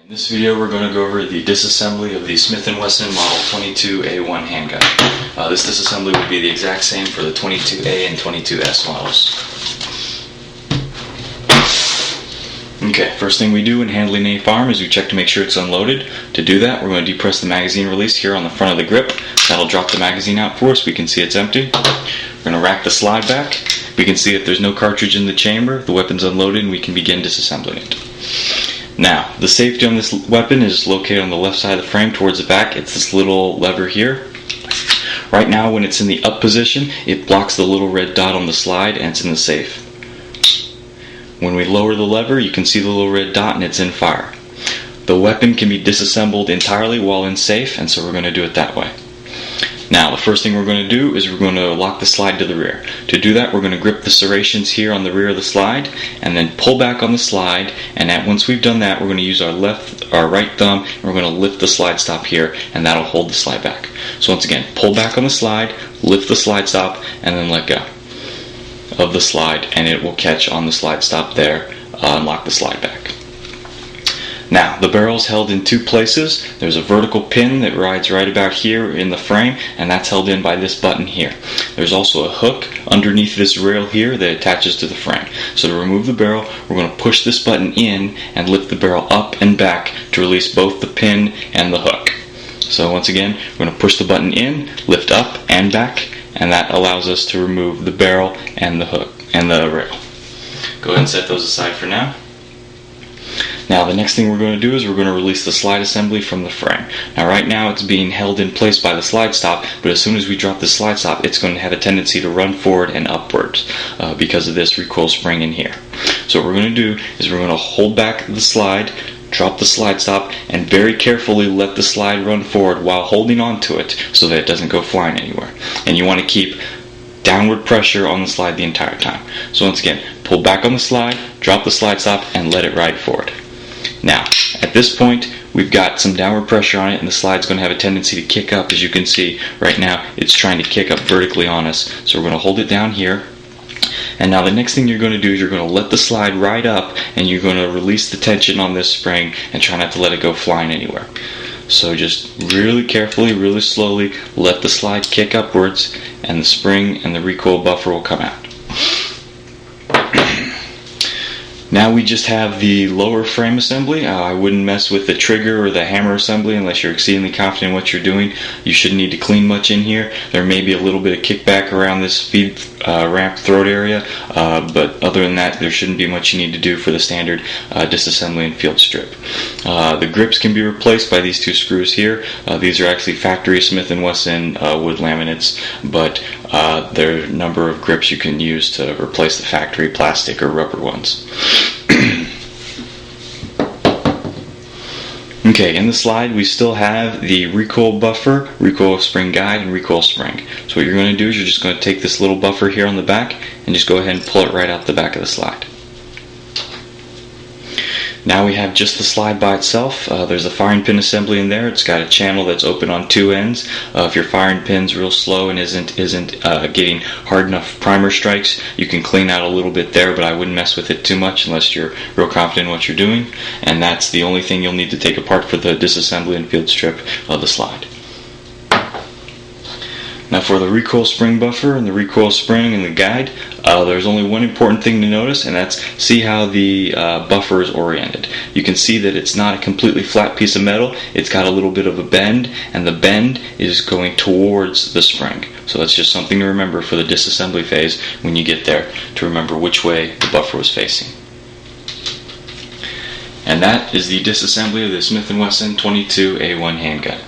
In this video we're going to go over the disassembly of the Smith Wesson model 22A-1 handgun. This disassembly will be the exact same for the 22A and 22S models. Okay, first thing we do when handling a firearm is we check to make sure it's unloaded. To do that, we're going to depress the magazine release here on the front of the grip. That'll drop the magazine out for us. We can see it's empty. We're going to rack the slide back. We can see if there's no cartridge in the chamber, the weapon's unloaded, and we can begin disassembling it. Now, the safety on this weapon is located on the left side of the frame towards the back. It's this little lever here. Right now, when it's in the up position, it blocks the little red dot on the slide and it's in the safe. When we lower the lever, you can see the little red dot and it's in fire. The weapon can be disassembled entirely while in safe, and so we're going to do it that way. Now, the first thing we're going to do is we're going to lock the slide to the rear. To do that, we're going to grip the serrations here on the rear of the slide and then pull back on the slide, and once we've done that, we're going to use our right thumb and we're going to lift the slide stop here, and that'll hold the slide back. So once again, pull back on the slide, lift the slide stop, and then let go of the slide, and it will catch on the slide stop there and lock the slide back. Now, the barrel is held in two places. There's a vertical pin that rides right about here in the frame, and that's held in by this button here. There's also a hook underneath this rail here that attaches to the frame. So to remove the barrel, we're going to push this button in and lift the barrel up and back to release both the pin and the hook. So once again, we're going to push the button in, lift up and back, and that allows us to remove the barrel and the hook and the rail. Go ahead and set those aside for now. Now, the next thing we're going to do is we're going to release the slide assembly from the frame. Now, right now it's being held in place by the slide stop, but as soon as we drop the slide stop, it's going to have a tendency to run forward and upwards because of this recoil spring in here. So what we're going to do is we're going to hold back the slide, drop the slide stop, and very carefully let the slide run forward while holding on to it so that it doesn't go flying anywhere. And you want to keep downward pressure on the slide the entire time. So once again, pull back on the slide, drop the slide stop, and let it ride forward. Now, at this point, we've got some downward pressure on it, and the slide's going to have a tendency to kick up. As you can see, right now, it's trying to kick up vertically on us. So we're going to hold it down here. And now the next thing you're going to do is you're going to let the slide ride up, and you're going to release the tension on this spring and try not to let it go flying anywhere. So just really carefully, really slowly, let the slide kick upwards, and the spring and the recoil buffer will come out. Now we just have the lower frame assembly. I wouldn't mess with the trigger or the hammer assembly unless you're exceedingly confident in what you're doing. You shouldn't need to clean much in here. There may be a little bit of kickback around this feed ramp throat area, but other than that, there shouldn't be much you need to do for the standard disassembly and field strip. The grips can be replaced by these two screws here. These are actually factory Smith Wesson wood laminates, but there are a number of grips you can use to replace the factory plastic or rubber ones. Okay, in the slide we still have the recoil buffer, recoil spring guide, and recoil spring. So what you're going to do is you're just going to take this little buffer here on the back and just go ahead and pull it right out the back of the slide. Now we have just the slide by itself. There's a firing pin assembly in there. It's got a channel that's open on two ends. If your firing pin's real slow and isn't getting hard enough primer strikes, you can clean out a little bit there, but I wouldn't mess with it too much unless you're real confident in what you're doing. And that's the only thing you'll need to take apart for the disassembly and field strip of the slide. Now for the recoil spring buffer and the recoil spring and the guide, there's only one important thing to notice, and that's see how the buffer is oriented. You can see that it's not a completely flat piece of metal. It's got a little bit of a bend, and the bend is going towards the spring. So that's just something to remember for the disassembly phase when you get there, to remember which way the buffer was facing. And that is the disassembly of the Smith Wesson 22A-1 handgun.